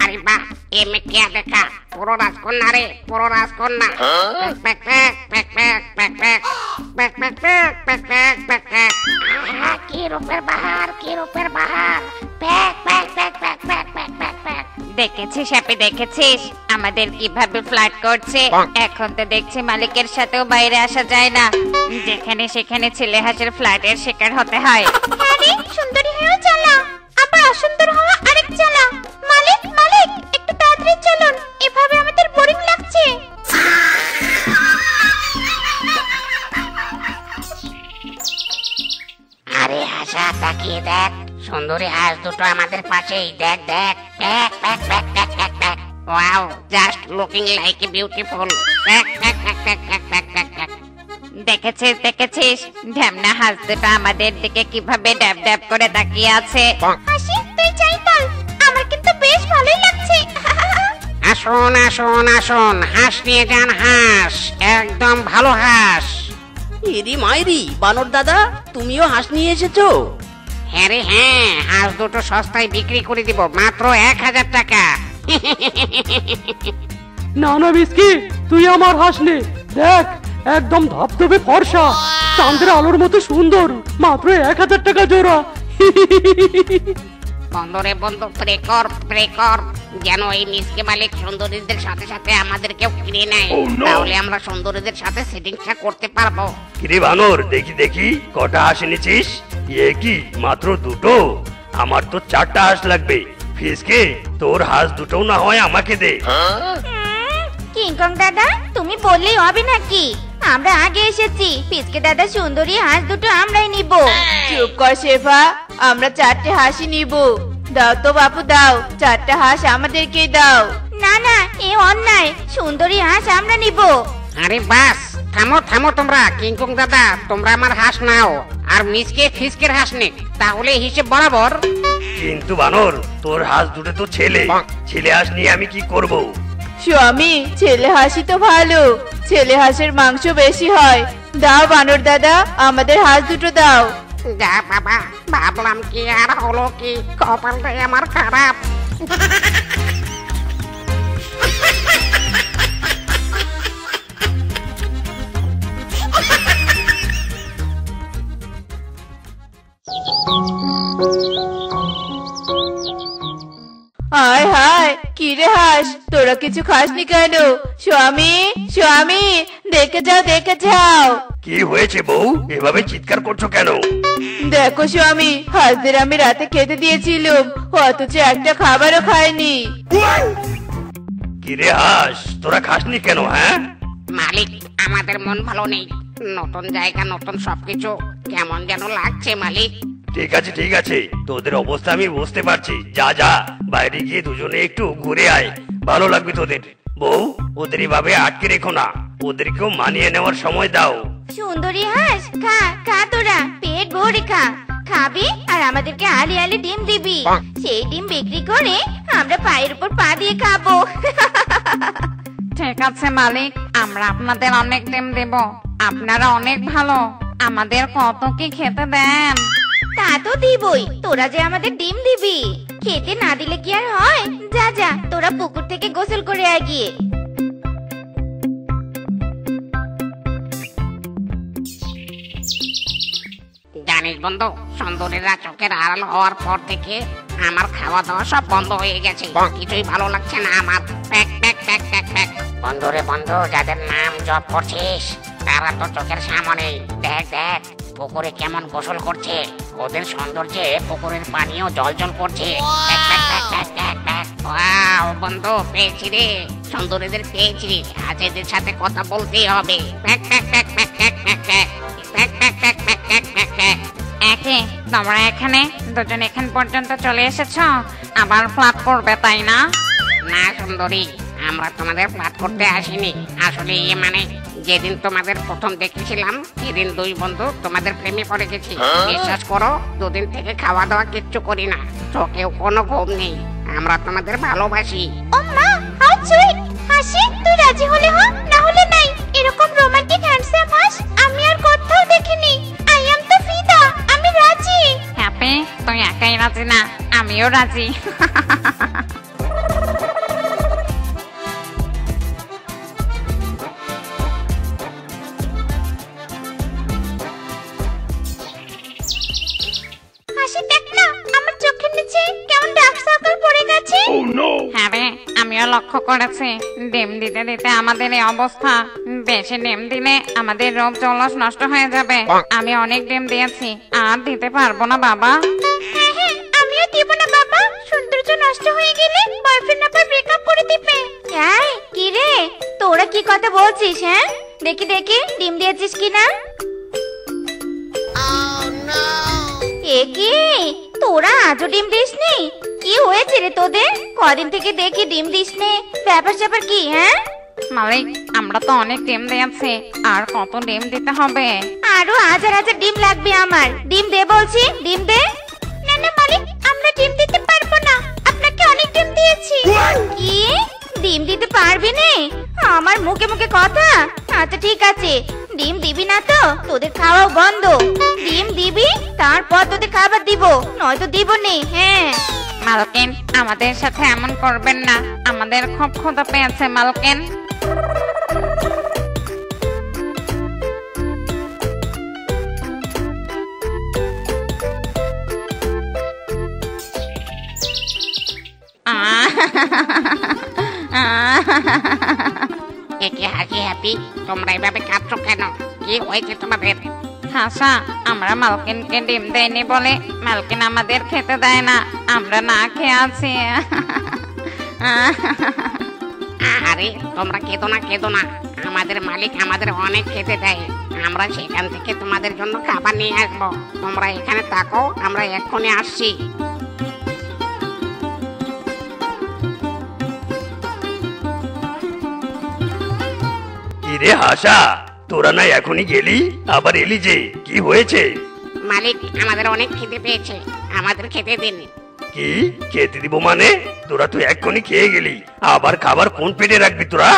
अरे वाह, ये मैं क्या देखा, পুরো রাজকন্যা রে, পুরো রাজকন্যা। প্যাক প্যাক প্যাক প্যাক প্যাক প্যাক প্যাক প্যাক প্যাক প্যাক প্যাক প্যাক প্যাক। কি রূপের বাহার, কি রূপের বাহার। প্যাক প্যাক প্যাক প্যাক প্যাক প্যাক প্যাক প্যাক। দেখেছিস হ্যাপি, দেখেছিস আমাদের কিভাবে ফ্লার্ট করছে। এখন তো দেখছি মালিকের সাথেও বাইরে আসা যায় না, যেখানে সেখানে ছেলে হাঁসের ফ্লার্টের শিকার হতে হয়। আরে সুন্দরী হয়েও চালা, আবার অসুন্দর হওয়া আরেক চালা। মালিক মালিক, একটু তাড়াতাড়ি চলুন, এভাবে আমাদের বোরিং লাগছে। আরে হাসা, তাকিয়ে দেখ, সুন্দরী হাঁস দুটো আমাদের পাশেই। দেখ দেখ, প্যাক প্যাক প্যাক প্যাক প্যাক pack. Wow, just looking like a beautiful. Pack প্যাক প্যাক প্যাক প্যাক প্যাক প্যাক প্যাক। দেখেছিস দেখেছিস ঢ্যামনা হাঁস দুটো আমাদের দিকে কিভাবে ড্যাব ড্যাব করে তাকিয়ে আছে। হাসি তুই যাই বল, আমার কিন্তু বেশ ভালোই লাগছে। আসুন আসুন আসুন, হাঁস নিয়ে যান, হাঁস একদম ভালো হাঁস। ইরি মাইরি, বানর দাদা তুমিও হাঁস নিয়ে এসেছো? হ্যাঁ রে হ্যাঁ, হাঁস দুটো সস্তায় বিক্রি করে দিব, মাত্র 1000 টাকা। না না মিসকি, তুই আমার হাঁস নে। দেখ, একদম ধবধবে ফর্সা, চাঁদের আলোর মতো সুন্দর, মাত্র 1000 টাকা জোড়া। বন্ধুরে বন্ধু, প্রে কর প্রে কর, যেন এই মিসকে মালিক সুন্দরীদের সাথে সাথে আমাদেরকেও কিনে নেয়। তাহলে আমরা সুন্দরীদের সাথে সেটিংটা করতে পারবো। কিরে বানর, দেখি দেখি কটা হাঁস এনেছিস? এ কি মাত্র দুটো? আমার তো 4টা হাঁস লাগবে। ফিসকে, তোর হাঁস দুটো না হয় আমাকে দে। কিংকং দাদা, তুমি বললেই হবে নাকি? আমরা আগে এসেছি, পিচকে দাদা সুন্দরী হাঁস দুটো আমরাই নিব। চুপ কর শেফা, আমরা 4টে হাঁসই নিব। দাও তো বাপু দাও, 4টা হাঁস আমাদেরকে দাও। না না, এ অন্যায়, সুন্দরী হাঁস আমরা নিব। আরে বাস, থামো থামো তোমরা। কিংকং দাদা, তোমরা আমার হাঁস নাও, আর মিসকে ফিসকের হাঁস নে, তাহলে হিসেব বরাবর। কিন্তু বানর, তোর হাঁস দুটো তো ছেলে, ছেলে হাঁস নিয়ে আমি কি করব? স্বামী, ছেলে হাঁসই তো ভালো, ছেলে হাঁসের মাংস বেশি হয়। দাও বানর দাদা, আমাদের হাঁস দুটো দাও। যা বাবা, ভাবলাম কি আর হলো কি, কপালটাই আমার খারাপ। হায় হায়, কি রে হাঁস, তোরা কিছু খাসনি কেন? স্বামী স্বামী, দেখে যাও দেখে যাও। কি হয়েছে বউ, এভাবে চিৎকার করছো কেন? দেখো স্বামী, হাঁসদের আমি রাতে খেতে দিয়েছিলাম, অথচ একটা খাবারও খায়নি। কিরে হাঁস, তোরা খাসনি কেন? হ্যাঁ মালিক, আমাদের মন ভালো নেই, নতুন জায়গা নতুন সবকিছু, কেমন যেন লাগছে মালিক। ঠিক আছে ঠিক আছে, তোদের অবস্থা আমি বুঝতে পারছি। যা যা, বাইরে গিয়ে দুজনে একটু ঘুরে আয়, ভালো লাগবে তোদের। বউ, ওদের এভাবে আটকে রেখো না, ওদেরকেও মানিয়ে নেওয়ার সময় দাও। সুন্দরী হাঁস, খা খা, তোরা পেট ভরে খা। খাবি আর আমাদেরকে আলি আলি ডিম দিবি, সেই ডিম বিক্রি করে আমরা পায়ের উপর পা দিয়ে খাবো। ঠিক আছে মালিক, আমরা আপনাদের অনেক ডিম দেব, আপনারা অনেক ভালো, আমাদের কত কি খেতে দেন। তা তো দিবই, তোরা যে আমাদের ডিম দিবি, খেতে না দিলে কি আর হয়? যা যা, তোরা পুকুর থেকে গোসল করে আয় গিয়ে। জানিস বন্ধু, সুন্দরীরা চোখের আড়াল হওয়ার পর থেকে আমার খাওয়া দাওয়া সব বন্ধ হয়ে গেছে, কিছুই ভালো লাগছে না আমার। প্যাক প্যাক প্যাক প্যাক প্যাক। বন্ধুরে বন্ধু, যাদের নাম জপ করছিস তারা তো চোখের সামনে। দেখ দেখ, পুকুরে কেমন গোসল করছে, ওদের সৌন্দর্যে পুকুরের পানিও জল জল করছে। প্যাক প্যাক প্যাক প্যাক প্যাক প্যাক। ওয়াও বন্ধু, পেয়েছি রে, সুন্দরীদের পেয়েছি, আজ এদের সাথে কথা বলতেই হবে। প্যাক প্যাক প্যাক প্যাক প্যাক প্যাক প্যাক প্যাক প্যাক প্যাক প্যাক প্যাক প্যাক প্যাক। একে তোমরা এখানে দুজন এখান পর্যন্ত চলে এসেছো, আবার ফ্ল্যাট করবে তাই না? না সুন্দরী, আমরা তোমাদের ফ্ল্যাট করতে আসিনি, আসলে মানে যেদিন তোমাদের প্রথম দেখেছিলাম সেদিন দুই বন্ধু তোমাদের প্রেমে পড়ে গেছি। বিশ্বাস করো, দুদিন থেকে খাওয়া দাওয়া কিচ্ছু করি না, চোখেও কোনো ঘুম নেই, আমরা তোমাদের ভালোবাসি। ও মা, হাউ সুইট। হাসি, তুই রাজি হলে হ, না হলে নাই। এরকম রোমান্টিক হ্যান্ডসাম হাঁস আমি আর কোথাও দেখিনি। আই এম তো ফিদা, আমি রাজি। হ্যাপি, তুই একাই রাজি না, আমিও রাজি। লক্ষ্য করেছি ডিম দিতে দিতে আমাদের এই অবস্থা। বেশি ডিম দিলে আমাদের রোগ জলস নষ্ট হয়ে যাবে। আমি অনেক ডিম দিয়েছি, আর দিতে পারবো না বাবা। হ্যাঁ হ্যাঁ, আমিও দিব না বাবা। সৌন্দর্য নষ্ট হয়ে গেলে বয়ফ্রেন্ড আবার ব্রেকআপ করে দিবে। এই কি রে, তোরা কি কথা বলছিস? হ্যাঁ, দেখি দেখি ডিম দিয়েছিস কিনা। এ কি, তোরা আজও ডিম দিসনি? কি হয়েছে রে তোদের? কদিন থেকে দেখি ডিম দিসনি, ব্যাপার স্যাপার কি? হ্যাঁ মালিক, আমরা তো অনেক ডিম দিয়েছি, আর কত ডিম দিতে হবে? আরো হাজার হাজার ডিম লাগবে আমার। ডিম দে বলছি, ডিম দে। না না মালিক, আমরা ডিম দিতে পারবো না, আপনাকে অনেক ডিম দিয়েছি। কি, ডিম দিতে পারবি না? আমার মুখে মুখে কথা। আচ্ছা ঠিক আছে, ডিম দিবি না তো তোদের খাওয়াও বন্ধ। ডিম দিবি, তারপর তোদের খাবার দিব, নয়তো দিব নে। হ্যাঁ মালকিন, আমাদের সাথে এমন করবেন না, আমাদের খুব ক্ষুধা পেয়েছে মালকিন। একে হাসি হ্যাপি, তোমরা এভাবে কাঁদছো কেন? কি হয়েছে তোমাদের? হাসা, আমরা মালকিনকে ডিম দেয়নি বলে মালকিন আমাদের খেতে দেয় না, আমরা না খেয়ে আছি। আরে তোমরা কেঁদো না, কেঁদো না। আমাদের মালিক আমাদের অনেক খেতে দেয়, আমরা সেখান থেকে তোমাদের জন্য খাবার নিয়ে আসবো। তোমরা এখানে থাকো, আমরা এক্ষুনি আসছি। কিরে হাসা, তোরা না এখনই গেলি, আবার এলি যে? কি হয়েছে? মালিক আমাদের অনেক খেতে পেয়েছে, আমাদের খেতে দিন। কি খেতে দিব মানে? তোরা তো এক্ষুনি খেয়ে গেলি, আবার খাবার কোন পেটে রাখবি তোরা?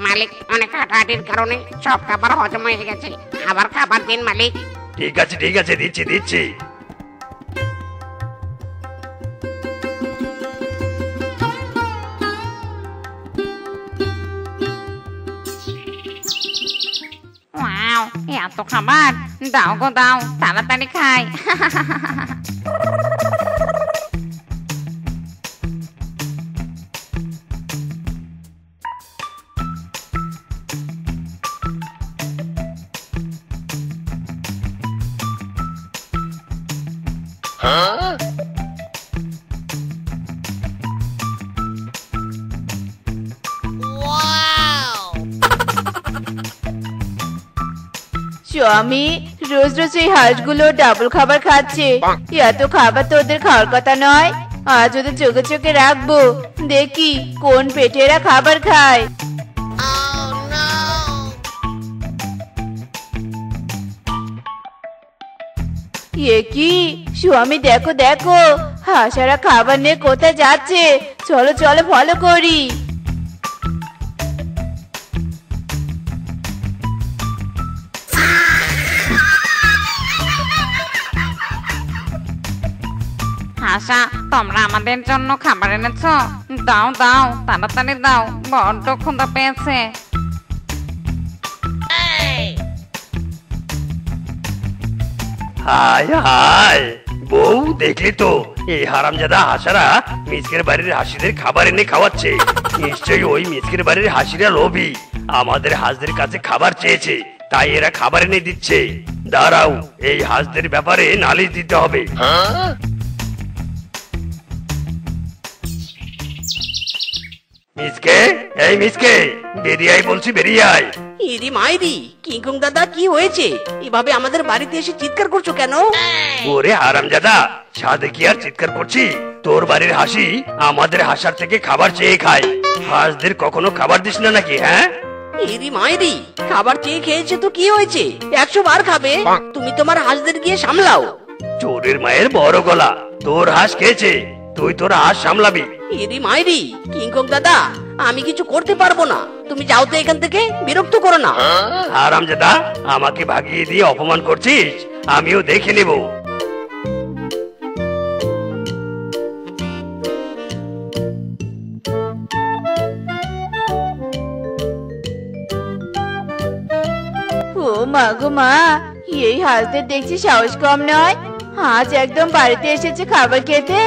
মালিক অনেক হাঁটাহাঁটির কারণে সব খাবার হজম হয়ে গেছে, আবার খাবার দিন মালিক। ঠিক আছে ঠিক আছে, দিচ্ছি দিচ্ছি। ওয়াও, এত খাবার! দাও গো দাও, তাড়াতাড়ি খাই। স্বামী রোজ রোজ এই হাঁসগুলো ডাবল খাবার খাচ্ছে। এত খাবার তো ওদের খাওয়ার কথা নয়। আজ ওদের চোখে চোখে রাখবো, দেখি কোন পেটে এরা খাবার খায়। এ কি স্বামী, দেখো দেখো, হাঁসারা খাবার নিয়ে কোথায় যাচ্ছে। চলো চলো, ফলো করি। হাসা, তোমরা আমাদের জন্য খাবার এনেছো? দাও দাও, তাড়াতাড়ি দাও, বড্ড ক্ষুধা পেয়েছে। হায় হায়, বউ দেখলি তো, এই হারামজাদা হাসারা মিসকের বাড়ির হাসিদের খাবার এনে খাওয়াচ্ছে। নিশ্চয়ই ওই মিসকের বাড়ির হাসিরা লোভী, আমাদের হাঁসদের কাছে খাবার চেয়েছে, তাই এরা খাবার এনে দিচ্ছে। দাঁড়াও, এই হাঁসদের ব্যাপারে নালিশ দিতে হবে। মিসকে, এই মিসকে, বেরিয়ে আয় বলছি, বেরিয়ে আয়। ইরি মাইরি, কিংকং দাদা কি হয়েছে? এভাবে আমাদের বাড়িতে এসে চিৎকার করছো কেন? ওরে হারামজাদা, সাধে কি আর চিৎকার করছি? তোর বাড়ির হাসি আমাদের হাসার থেকে খাবার চেয়ে খায়। হাঁসদের কখনো খাবার দিস না নাকি? হ্যাঁ ইরি মাইরি, খাবার চেয়ে খেয়েছে তো কি হয়েছে? 100 বার খাবে। তুমি তোমার হাঁসদের গিয়ে সামলাও। চোরের মায়ের বড় গলা, তোর হাঁস খেয়েছে, তুই তোর হাঁস সামলাবি। ইরি মাইরি, কিংকং দাদা আমি কিছু করতে পারবো না, তুমি যাও তো এখান থেকে, বিরক্ত করো না। হারামজাদা, আমাকে ভাগিয়ে দিয়ে অপমান করছিস? আমিও দেখে নেব। ও মা গো মা, এই হাঁসদের দেখছি সাহস কম নয়। আজ একদম বাড়িতে এসেছে খাবার খেতে।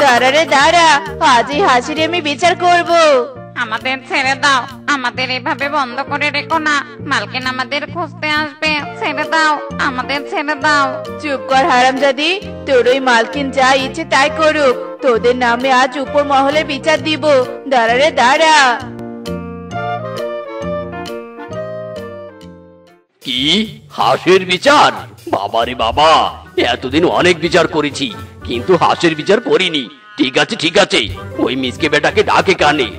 দাঁড়া রে দাঁড়া, আজ এই হাসির আমি বিচার করব। আমাদের ছেড়ে দাও, আমাদের এভাবে বন্ধ করে রেখো না, মালকিন আমাদের খুঁজতে আসবে, ছেড়ে দাও, আমাদের ছেড়ে দাও। চুপ কর হারামজাদি, তোর ওই মালকিন যা ইচ্ছে তাই করুক, তোদের নামে আজ উপর মহলে বিচার দিব। দাঁড়া রে দাঁড়া। কি হাঁসের বিচার? বাবারে বাবা, এতদিন অনেক বিচার করেছি কিন্তু হাঁসের বিচার করিনি। ঠিক আছে ঠিক আছে, ওই মিসকে বেটাকে ডাকে কানে।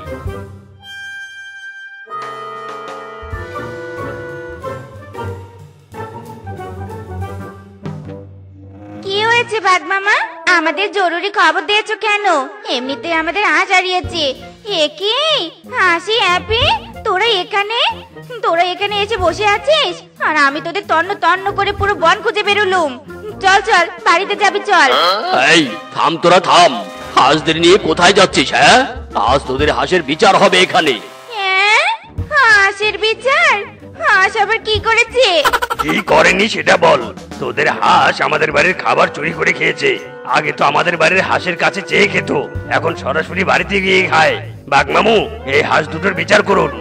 কি হয়েছে বাঘ মামা? আমাদের জরুরি খবর দিয়েছো কেন? এমনিতে আমাদের হাঁস হারিয়েছে। এ কি হাসি হ্যাপি, তোরা এখানে এসে বসে আছিস আর আমি তোদের তন্ন তন্ন করে পুরো বন খুঁজে বেরোলুম। চল চল বাড়িতে যাবি চল। এই থাম, তোরা থাম। হাঁসদের নিয়ে কোথায় যাচ্ছিস? হ্যাঁ, আজ তোদের হাঁসের বিচার হবে এখানে। হ্যাঁ, হাঁসের বিচার? হাঁস আবার কি করেছে? কি করেনি সেটা বল। তোদের হাঁস আমাদের বাড়ির খাবার চুরি করে খেয়েছে। আগে তো আমাদের বাড়ির হাঁসের কাছে চেয়ে খেত, এখন সরাসরি বাড়িতে গিয়ে খায়। বাঘ মামু, এই হাঁস দুটোর বিচার করুন।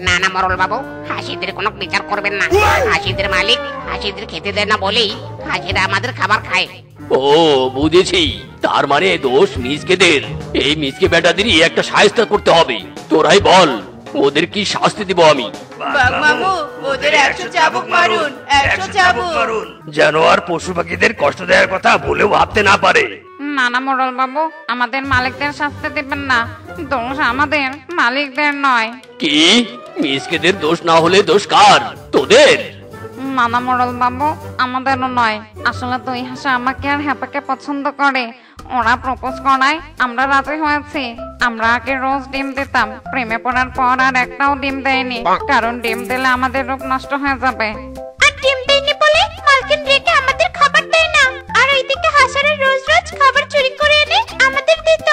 না না মোরল বাবু, হাসিদের কোনো বিচার করবেন না। হাসিদের মালিক হাসিদের খেতে দেয় না বলেই হাসিরা আমাদের খাবার খায়। ও বুঝেছি, তার মানে দোষ মিসকেদের। এই মিসকে বেটাদেরই একটা শায়েস্তা করতে হবে। তোরাই বল, ওদের কি শাস্তি দিব আমি? বাঘ মামু, ওদের 100 চাবুক মারুন, 100 চাবুক মারুন, যেন আর পশু পাখিদের কষ্ট দেওয়ার কথা বলেও ভাবতে না পারে। না না মোড়ল বাবু, আমাদের মালিকদের শাস্তি দিবেন না, দোষ আমাদের মালিকদের নয়। কি মিসকেদের দোষ না হলে দোষ কার? তোদের? না না মোড়ল বাবু, আমাদেরও নয়। আসলে দুই হাসা আমাকে আর হ্যাপাকে পছন্দ করে, ওরা প্রপোজ করায় আমরা রাজি হয়েছি। আমরা আগে রোজ ডিম দিতাম, প্রেমে পড়ার পর আর একটাও ডিম দেয়নি, কারণ ডিম দিলে আমাদের রূপ নষ্ট হয়ে যাবে। আর ডিম দেয়নি বলে মালকিন রেখে আমাদের খাবার দেয় না, আর এইদিকে হাসারা রোজ রোজ খাবার চুরি করে এনে আমাদের দিত।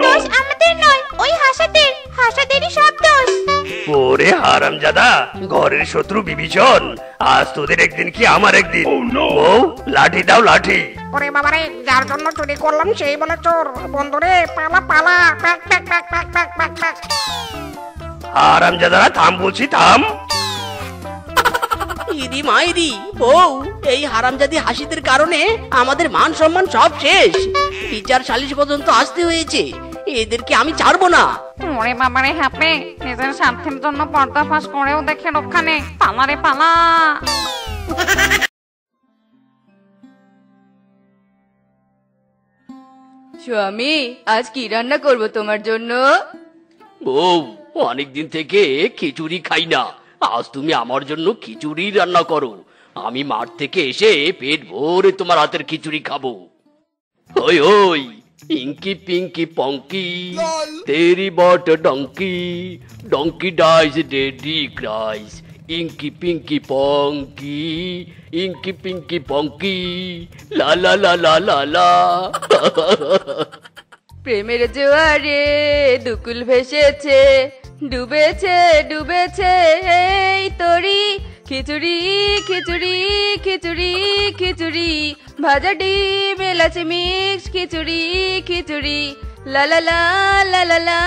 দোষ আমাদের নয়, ওই হাসাদেরই সব দোষ। ওরে হারামজাদা, ঘরের শত্রু বিভীষণ, আজ তোদের একদিন কি আমার একদিন। ও লাঠি দাও লাঠি। ওরে বাবারে, যার জন্য চুরি করলাম সেই বলে চোর। বন্ধুরে পালা পালা, প্যাক প্যাক প্যাক প্যাক প্যাক প্যাক প্যাক। হারামজাদারা থাম বলছি, থাম। ইদি মাইরি বউ, এই হারামজাদি হাসিদের কারণে আমাদের মান সম্মান সব শেষ। বিচার সালিশ পর্যন্ত আসতে হয়েছে, এদেরকে আমি ছাড়বো না। ওরে বাবারে হ্যাপে, নিজের স্বার্থের জন্য পর্দা ফাঁস করেও দেখে রক্ষা নেই। পালা রে পালা। স্বামী, আজ কি রান্না করব তোমার জন্য? বউ, অনেকদিন থেকে খিচুড়ি খাই না, আজ তুমি আমার জন্য খিচুড়ি রান্না করো। আমি মাঠ থেকে এসে পেট ভরে তোমার হাতের খিচুড়ি খাবো। ওই ওই ইঙ্কি পিঙ্কি পঙ্কি, তেরি বট donkey, donkey dies daddy cries. Inky pinky ponky, inky pinky ponky, লা লা লা লা লা লা। প্রেমের জোয়ারে দুকুল ভেসেছে, ডুবেছে ডুবেছে এই তরি। খিচুড়ি খিচুড়ি খিচুড়ি খিচুড়ি, ভাজা ডিম এলাচি মিক্স খিচুড়ি খিচুড়ি, লা লা লা লা লা লা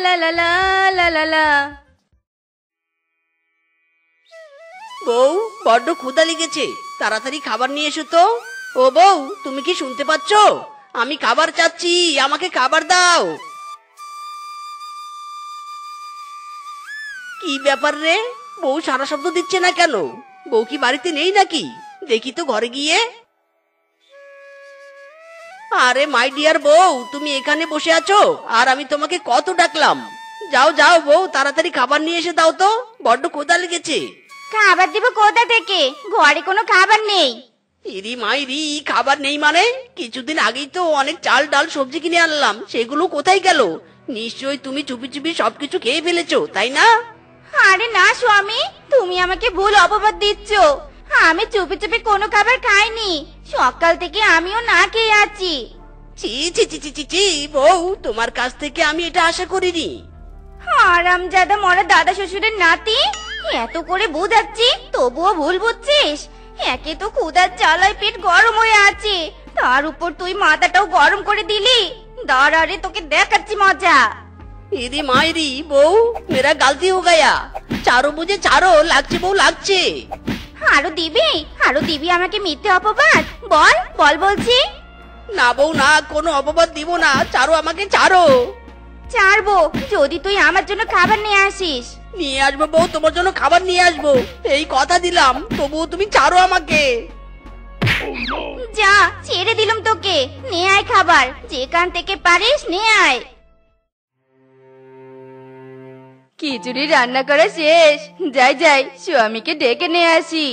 লা লা লা লা লা লা। বউ, বড্ড ক্ষুধা লেগেছে, তাড়াতাড়ি খাবার নিয়ে এসো তো। ও বউ, তুমি কি শুনতে পাচ্ছ? আমি খাবার চাচ্ছি, আমাকে খাবার দাও। কি ব্যাপার রে, বউ সারা শব্দ দিচ্ছে না কেন? বউ কি বাড়িতে নেই নাকি? দেখি তো ঘরে গিয়ে। আরে মাই ডিয়ার বউ, তুমি এখানে বসে আছো আর আমি তোমাকে কত ডাকলাম। যাও যাও বউ, তাড়াতাড়ি খাবার নিয়ে এসে দাও তো, বড্ড ক্ষুধা লেগেছে। খাবার দিব কোথা থেকে? ঘরে কোনো খাবার নেই। ইরি মাইরি, খাবার নেই মানে? কিছুদিন আগেই তো অনেক চাল ডাল সবজি কিনে আনলাম, সেগুলো কোথায় গেল? নিশ্চয়ই তুমি চুপি চুপি সবকিছু খেয়ে ফেলেছো, তাই না? আরে না স্বামী, তুমি আমাকে ভুল অপবাদ দিচ্ছ। আমি চুপি চুপি কোনো খাবার খাইনি, সকাল থেকে আমিও না খেয়ে আছি। ছি ছি ছি ছি ছি ছি, বউ, তোমার কাছ থেকে আমি এটা আশা করিনি। হারামজাদা মরা দাদা শ্বশুরের নাতি, এত করে বুঝাচ্ছি তবুও ভুল বুঝছিস। একে তো ক্ষুধার জ্বালায় পেট গরম হয়ে আছে, তার উপর তুই মাথাটাও গরম করে দিলি। দাঁড়া রে, তোকে দেখাচ্ছি মজা। इरी मायरी बहू मेरा गलती हो गया चारो मुझे चारो লাগছে বউ লাগছে আরো দিবি আমাকে মিথ্যে অপবাদ বল বল বলছি না বউ না কোনো অপবাদ দিব না চারো আমাকে চারো ছাড়বো যদি তুই আমার জন্য খাবার নিয়ে আসিস নিয়ে আসবো বউ তোমার জন্য খাবার নিয়ে আসবো এই কথা দিলাম তবুও তুমি চারো আমাকে যা ছেড়ে দিলাম তোকে নিয়ে আয় খাবার যেখান থেকে পারিস নিয়ে আয় খিচুড়ি রান্না করা শেষ যাই যাই স্বামীকে ডেকে নিয়ে আসি।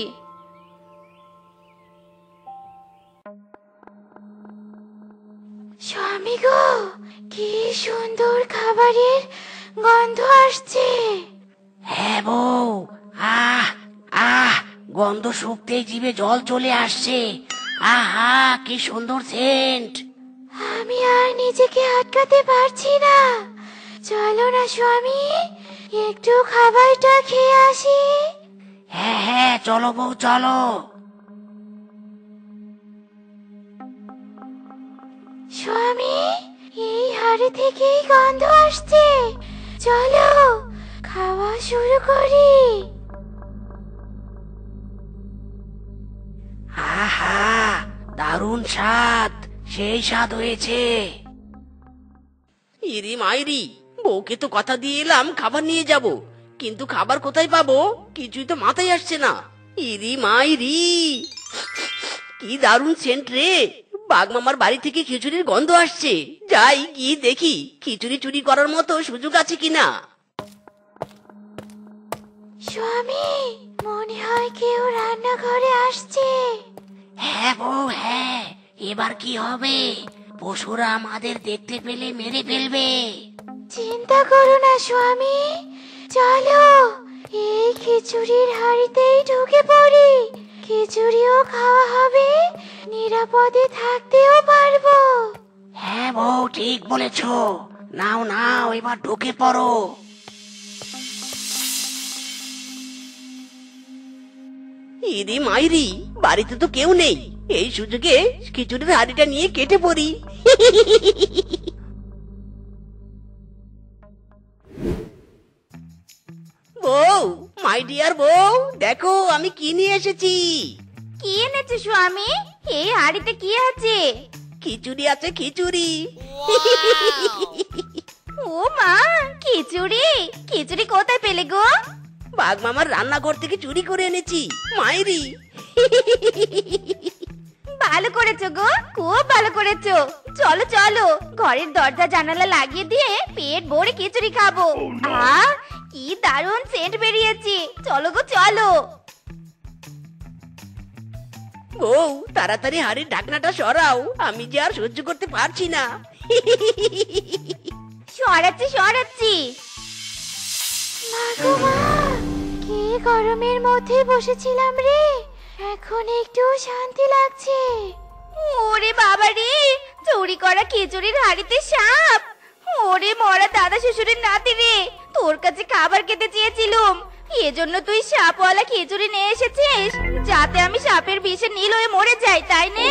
স্বামী গো কি সুন্দর খাবারের গন্ধ আসছে হ্যাঁ বউ আহ আহ গন্ধ শুকতেই জিভে জল চলে আসছে আহা কি সুন্দর সেন্ট আমি আর নিজেকে আটকাতে পারছি না চলো না স্বামী একটু খাবারটা খেয়ে আসি হ্যাঁ হ্যাঁ চলো বউ চলো স্বামী এই হাড়ি থেকেই গন্ধ আসছে চলো খাওয়া শুরু করি আহা দারুণ স্বাদ সেই স্বাদ হয়েছে ইরি মাইরি বউকে তো কথা দিয়ে এলাম খাবার নিয়ে যাব কিন্তু খাবার কোথায় পাবো কিছুই তো মাথায় আসছে না ইরি মাইরি কি দারুণ সেন্ট রে বাগমামার বাড়ি থেকে খিচুড়ির গন্ধ আসছে যাই গিয়ে দেখি খিচুড়ি চুরি করার মতো সুযোগ আছে কিনা স্বামী মনে হয় কেউ রান্নাঘরে আসছে হ্যাঁ বউ হ্যাঁ এবার কি হবে পশুরা আমাদের দেখতে পেলে মেরে ফেলবে চিন্তা করো না স্বামী চলো এই খিচুড়ির হাড়িতেই ঢুকে পড়ি খিচুড়িও খাওয়া হবে নিরাপদে থাকতেও পারবো হ্যাঁ বউ ঠিক বলেছ নাও নাও এবার ঢুকে পড়ো ইরি মাইরি বাড়িতে তো কেউ নেই এই সুযোগে খিচুড়ির হাড়িটা নিয়ে কেটে পড়ি বউ মাই ডিয়ার বউ দেখো আমি কি নিয়ে এসেছি কি এনেছো স্বামী এই হাড়িতে কি আছে খিচুড়ি আছে খিচুড়ি ও মা খিচুড়ি খিচুড়ি কোথায় পেলে গো বাঘ মামার রান্নাঘর থেকে চুরি করে এনেছি মাইরি ভালো করেছো গো খুব ভালো করেছো চলো চলো ঘরের দরজা জানালা লাগিয়ে দিয়ে পেট ভরে খিচুড়ি খাবো আহ কি দারুণ সেন্ট বেরিয়েছে চলো গো চলো বউ তাড়াতাড়ি হাড়ির ঢাকনাটা সরাও আমি যে আর সহ্য করতে পারছি না সরাচ্ছি সরাচ্ছি মা গো মা কি গরমের মধ্যে বসেছিলাম রে এখন একটু শান্তি লাগছে ওরে বাবা রে চুরি করা খিচুড়ির হাড়িতে সাপ ওরে মরা দাদা শ্বশুরের নাতি রে তোর কাছে খাবার খেতে চেয়েছিলাম এজন্য তুই সাপওয়ালা খিচুড়ি নিয়ে এসেছিস যাতে আমি সাপের বিষে নীল হয়ে মরে যাই তাই নে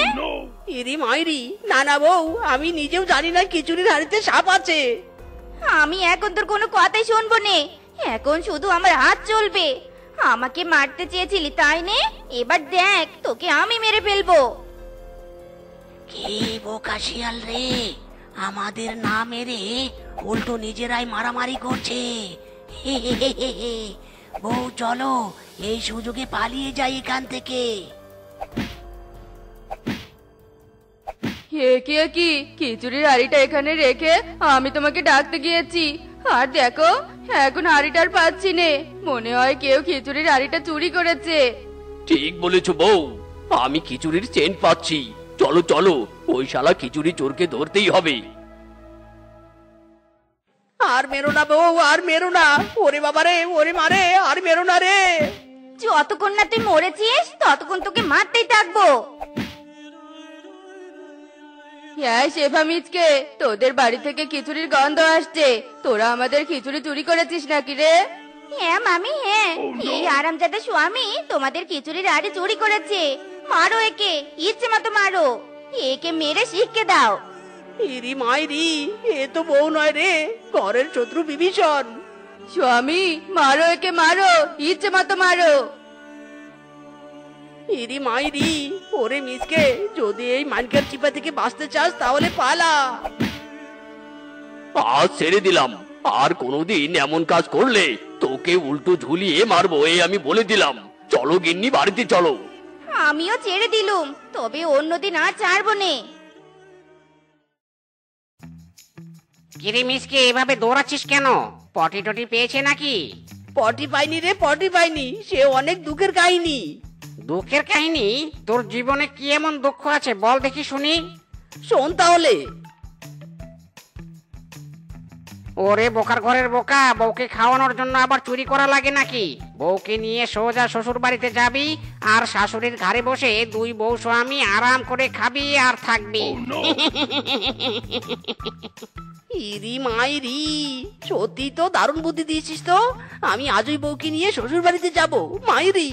ইরি মাইরি না না বউ আমি নিজেও জানি না খিচুড়ির হাড়িতে সাপ আছে আমি এখন তোর কোনো কথাই শুনবো নে এখন শুধু আমার হাত চলবে আমাকে মারতে চেয়েছিলি তাই নে এবার দেখ তোকে আমি মেরে ফেলবো কি বোকা শিয়াল রে আমাদের না মেরে উল্টো নিজেরাই মারামারি করছে বউ চলো এই সুযোগে পালিয়ে যাই এখান থেকে কি খিচুড়ির হাড়িটা এখানে রেখে আমি তোমাকে ডাকতে গিয়েছি আর দেখো এখন হাড়িটা আর পাচ্ছি নে মনে হয় কেউ খিচুড়ির হাড়িটা চুরি করেছে। ঠিক বলেছো বউ আমি খিচুড়ির সেন্ট পাচ্ছি চলো চলো ওই শালা খিচুড়ি চোরকে ধরতেই হবে আর মেরো না বউ আর মেরো না ওরে বাবা রে ওরে মারে আর মেরো না রে যতক্ষণ না তুই মরেছিস ততক্ষণ তোকে মারতেই থাকবো হ্যাঁ শেফা মিচকে তোদের বাড়ি থেকে খিচুড়ির গন্ধ আসছে তোরা আমাদের খিচুড়ি চুরি করেছিস নাকি রে হ্যাঁ মামি হ্যাঁ এই আরামজাদা স্বামী তোমাদের খিচুড়ির হাড়ি চুরি করেছে মারো একে ইচ্ছে মতো মারো একে মেরে শিখকে দাও ইরি মাইরি, এ তো বউ নয় রে, ঘরের শত্রু বিভীষণ। স্বামী, মারো একে, মারো, ইচ্ছে মতো মারো। ইরি মাইরি, ওরে মিসকে, যদি এই মানকার চিপা থেকে বাঁচতে চাস তাহলে পালা। আজ ছেড়ে দিলাম, আর কোনোদিন এমন কাজ করলে তোকে উল্টো ঝুলিয়ে মারবো, এই আমি বলে দিলাম। চলো গিন্নি, বাড়িতে চলো। আমিও ছেড়ে দিলুম, তবে অন্যদিন আর ছাড়বো নে। কিরে মিসকে, এভাবে দৌড়াচ্ছিস কেন? পটি টটি পেয়েছে নাকি? পটি পাইনি রে, পটি পাইনি, সে অনেক দুঃখের কাহিনী। দুঃখের কাহিনী? তোর জীবনে কি এমন দুঃখ আছে বল দেখি শুনি। শোন তাহলে। ওরে বোকার ঘরের বোকা, বউকে খাওয়ানোর জন্য আবার চুরি করা লাগে নাকি? বউকে নিয়ে সোজা শ্বশুর বাড়িতে যাবি, আর শাশুড়ির ঘরে বসে দুই বউ স্বামী আরাম করে খাবি আর থাকবি। ইরি মাইরি, সত্যি তো দারুণ বুদ্ধি দিয়েছিস তো। আমি আজই বউকে নিয়ে শ্বশুর বাড়িতে যাবো মাইরি।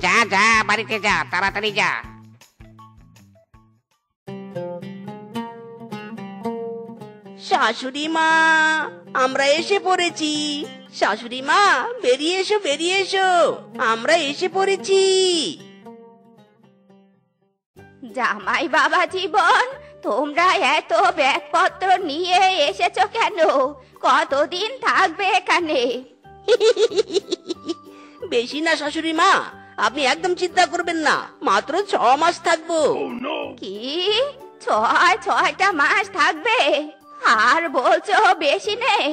যা যা, বাড়িতে যা, তাড়াতাড়ি যা। শাশুড়ি মা, আমরা এসে পড়েছি। শাশুড়ি মা, বেরিয়ে এসো, বেরিয়ে এসো, আমরা এসে পড়েছি। জামাই বাবা জীবন, তোমরা এত ব্যাগপত্র নিয়ে এসেছো কেন? কতদিন থাকবে এখানে? বেশি না শাশুড়ি মা, আপনি একদম চিন্তা করবেন না, মাত্র 6 মাস থাকবো। কি 6টা মাস থাকবে? আর বলছো বেশি নেই?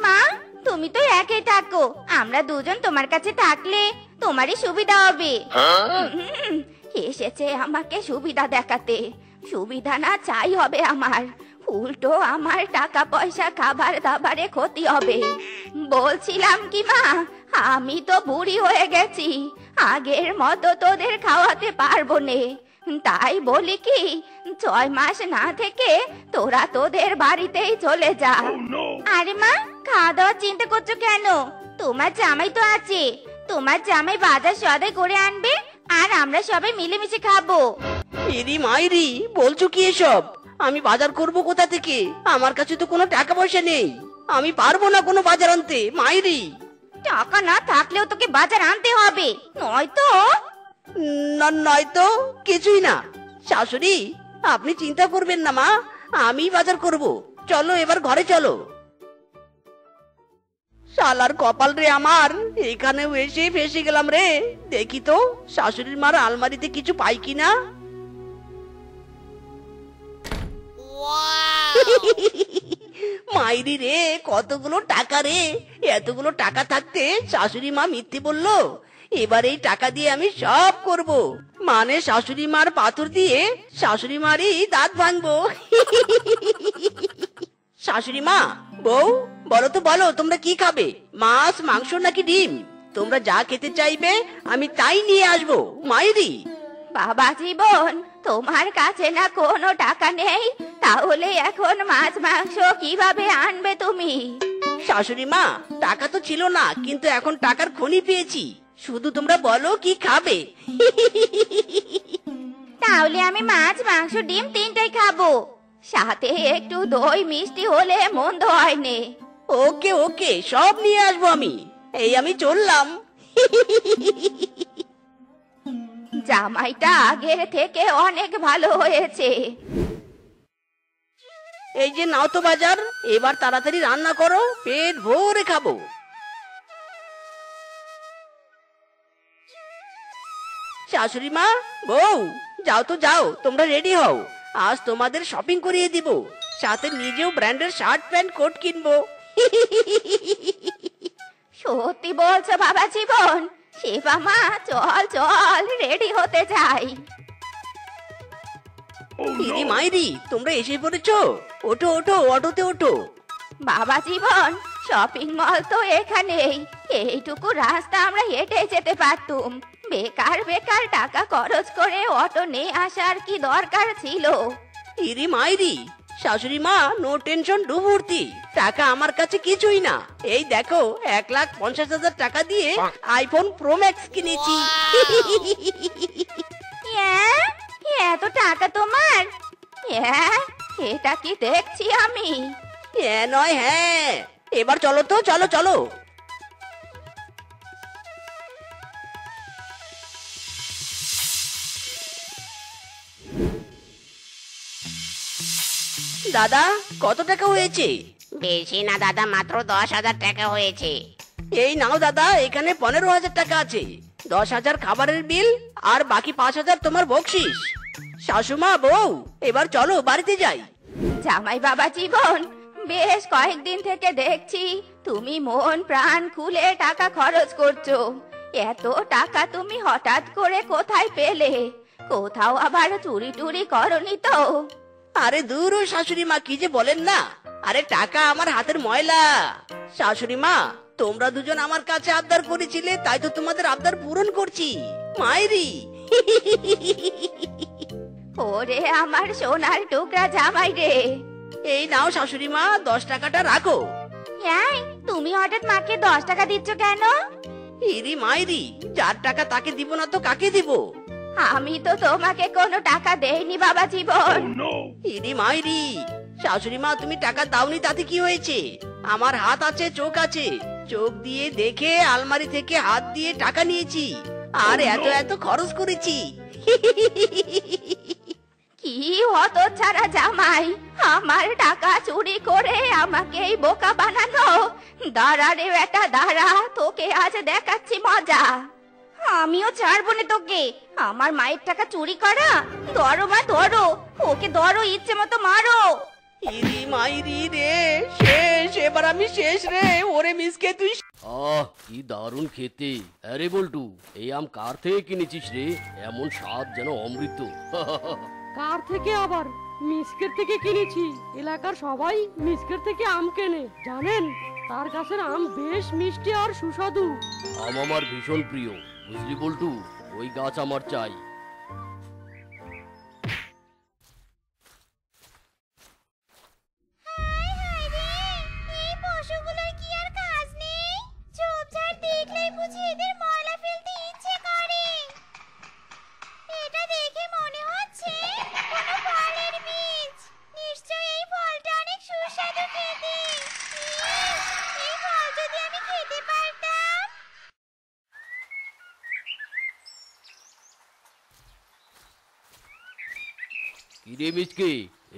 মা, তুমি তো একাই থাকো, আমরা দুজন তোমার কাছে থাকলে তোমারই সুবিধা হবে। এসেছে আমাকে সুবিধা দেখাতে। সুবিধা না চাই হবে আমার, উল্টো আমার টাকা পয়সা খাবার দাবারে ক্ষতি হবে। বলছিলাম কি মা, আমি তো বুড়ি হয়ে গেছি, আগের মতো তোদের খাওয়াতে পারবো নে। তাই বলি কি, 6 মাস না থেকে তোরা তোদের বাড়িতেই চলে যা। আরে মা, খাওয়া দাওয়ার চিন্তা করছো কেন? তোমার জামাই তো আছে, তোমার জামাই বাজার সদাই করে আনবে, আর আমরা সবাই মিলেমিশে খাবো। ইরি মাইরি, বলছো কি এসব? আমি বাজার করব কোথা থেকে? আমার কাছে তো কোনো টাকা পয়সা নেই, আমি পারবো না কোনো বাজার আনতে মাইরি। টাকা না থাকলেও তোকে বাজার আনতে হবে, নয়তো নয়তো কিছুই না। শাশুড়ি, আপনি চিন্তা করবেন না মা, আমি বাজার করব। চলো এবার ঘরে চলো। শালার কপাল রে আমার, এখানেও এসে ফেসে গেলাম রে। দেখি তো শাশুড়ির মার আলমারিতে কিছু পাই কিনা। মাইরি রে, কতগুলো টাকা রে! এতগুলো টাকা থাকতে শাশুড়ি মা মিথ্যে বললো। এবার এই টাকা দিয়ে আমি সব করব, মানে শাশুড়ি মার পাথর দিয়ে শাশুড়ি মারই দাঁত ভাঙবো। শাশুড়ি মা, বউ, বলো তো, বলো তোমরা কি খাবে? মাছ, মাংস নাকি ডিম? তোমরা যা খেতে চাইবে আমি তাই নিয়ে আসবো মাইরি। বাবা জীবন, তোমার কাছে না কোনো টাকা নেই, তাহলে এখন মাছ মাংস কিভাবে আনবে তুমি? শাশুড়ি মা, টাকা তো ছিল না, কিন্তু এখন টাকার খনি পেয়েছি, শুধু তোমরা বলো কি খাবে। তাহলে আমি মাছ মাংস ডিম 3টাই খাবো, সাথে একটু দই মিষ্টি হলে মন্দ হয়নি। ওকে ওকে, সব নিয়ে আসবো আমি। এই আমি চললাম। জামাইটা আগের থেকে অনেক ভালো হয়েছে। এই যে নাও তো বাজার, এবার তাড়াতাড়ি রান্না করো, পেট ভরে খাবো। শাশুড়ি মা, বউ, যাও তো যাও, তোমরা রেডি হও, আজ তোমাদের শপিং করিয়ে দিব, সাথে নিজেও ব্র্যান্ডের শার্ট প্যান্ট কোট কিনবো। সত্যি বলছো বাবা জীবন? শিবা মা, চল চল, রেডি হতে যাই। ইরি মাইরি, তোমরা এসে পড়েছো? ওঠো ওঠো, অটোতে ওঠো। বাবা জীবন, শপিং মল তো এখানেই, এইটুকু রাস্তা আমরা হেঁটে যেতে পারতুম। বেকার বেকার টাকা খরচ করে অটো নিয়ে আসার কি দরকার ছিল? ইরি মাইরি, শাশুড়ি মা, নো টেনশন, ডুবুর্তি, টাকা আমার কাছে কিছুই না। এই দেখো, 1,50,000 টাকা দিয়ে আইফোন প্রো ম্যাক্স কিনেছি। এত টাকা তোমার? হ্যাঁ, এটা কি দেখছি আমি? হ্যাঁ নয় হ্যাঁ, এবার চলো তো, চলো চলো। দাদা কত টাকা হয়েছে? বেশি না দাদা, মাত্র 10,000 টাকা হয়েছে। এই নাও দাদা, এখানে 15,000 টাকা আছে। 10,000 খাবারের বিল আর বাকি 5,000 তোমার বকশিস। শাশুমা, বউ, এবার চলো বাড়িতে যাই। জামাই বাবা জীবন, বেশ কয়েকদিন থেকে দেখছি তুমি মন প্রাণ খুলে টাকা খরচ করছো। এত টাকা তুমি হঠাৎ করে কোথায় পেলে? কোথাও আবার চুরি টুরি করনি তো? আরে দূর শাশুড়ি মা, কি যে বলেন না। আরে টাকা আমার হাতের ময়লা। শাশুড়ি মা, তোমরা দুজন আমার কাছে আবদার করেছিলে, তাই তো তোমাদের আবদার পূরণ করছি। মাইরি। ওরে আমার সোনার টুকরা জামাই রে। এই নাও শাশুড়ি মা, 10 টাকাটা রাখো। হ্যাঁ, তুমি হঠাৎ মাকে 10 টাকা দিচ্ছ কেন? ইরি মাইরি, যার টাকা তাকে দিব না তো কাকে দিব? আমি তো তোমাকে কোনো টাকা দেইনি বাবা জীবন। ইরি মাইরি, শাশুড়ি মা তুমি টাকা দাওনি তাতে কি হয়েছে? আমার হাত আছে, চোখ আছে। চোখ দিয়ে দেখে আলমারি থেকে হাত দিয়ে টাকা নিয়েছি, আর এত এত খরচ করেছি। কি হতচ্ছাড়া জামাই, আমার টাকা চুরি করে আমাকে এই বোকা বানানো। দাঁড়া রে বেটা দাঁড়া, তোকে আজ দেখাচ্ছি মজা। আমিও ছাড়বো না তোকে। আমার মায়ের টাকা চুরি করা? ধরো মা ধরো, ওকে ধরো, ইচ্ছে মতো মারো। ইরি মাইরি রে, শেষ, এবার আমি শেষ রে। ওরে মিসকে তুই। কি দারুণ খেতে। আরে বল্টু, এই আম কার থেকে কিনেছিস রে? এমন স্বাদ যেন অমৃত। কার থেকে আবার? মিসকের থেকে কিনেছি। এলাকার সবাই মিসকের থেকে আম কেনে, জানেন? তার গাছের আম বেশ মিষ্টি আর সুস্বাদু। আম আমার ভীষণ প্রিয়, বুঝলি বল্টু? ওই গাছ আমার চাই। এই পশুগুলোর কি আর কাজ নেই? ঝোপঝাড় দেখলেই বুঝি এদের ময়লা ফেলতে ইচ্ছে করে। এটা দেখে মনে হচ্ছে কোনো ফলের বীজ। নিশ্চয়ই এই ফলটা অনেক সুস্বাদু খেতে। এই ফল যদি আমি খেতে পারতাম। কিরে মিচকে,